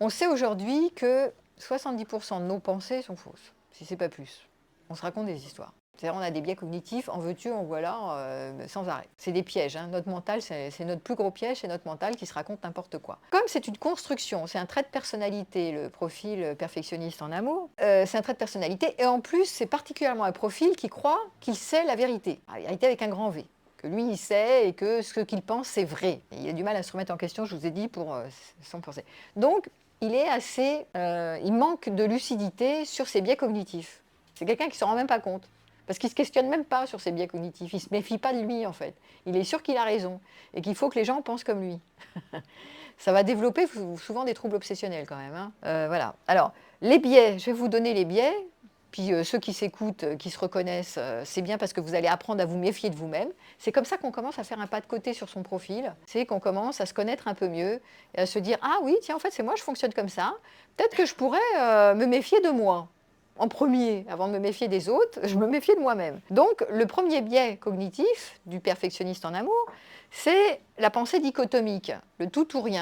On sait aujourd'hui que 70% de nos pensées sont fausses, si c'est pas plus. On se raconte des histoires. C'est-à-dire on a des biais cognitifs, en veux-tu, en voilà, sans arrêt. C'est des pièges. Hein. Notre mental, c'est notre plus gros piège, c'est notre mental qui se raconte n'importe quoi. Comme c'est une construction, c'est un trait de personnalité, le profil perfectionniste en amour, c'est un trait de personnalité, et en plus, c'est particulièrement un profil qui croit qu'il sait la vérité. La vérité avec un grand V. Que lui, il sait et que ce qu'il pense, c'est vrai. Et il a du mal à se remettre en question, je vous ai dit, pour son penser. Donc, il est assez, il manque de lucidité sur ses biais cognitifs. C'est quelqu'un qui ne s'en rend même pas compte. Parce qu'il ne se questionne même pas sur ses biais cognitifs. Il ne se méfie pas de lui, en fait. Il est sûr qu'il a raison et qu'il faut que les gens pensent comme lui. Ça va développer souvent des troubles obsessionnels, quand même. Hein. Voilà. Alors, les biais, je vais vous donner les biais. Puis ceux qui s'écoutent, qui se reconnaissent, c'est bien parce que vous allez apprendre à vous méfier de vous-même. C'est comme ça qu'on commence à faire un pas de côté sur son profil. C'est qu'on commence à se connaître un peu mieux et à se dire « Ah oui, tiens, en fait, c'est moi, je fonctionne comme ça. Peut-être que je pourrais me méfier de moi. » En premier, avant de me méfier des autres, je me méfiais de moi-même. Donc, le premier biais cognitif du perfectionniste en amour, c'est la pensée dichotomique, le tout ou rien.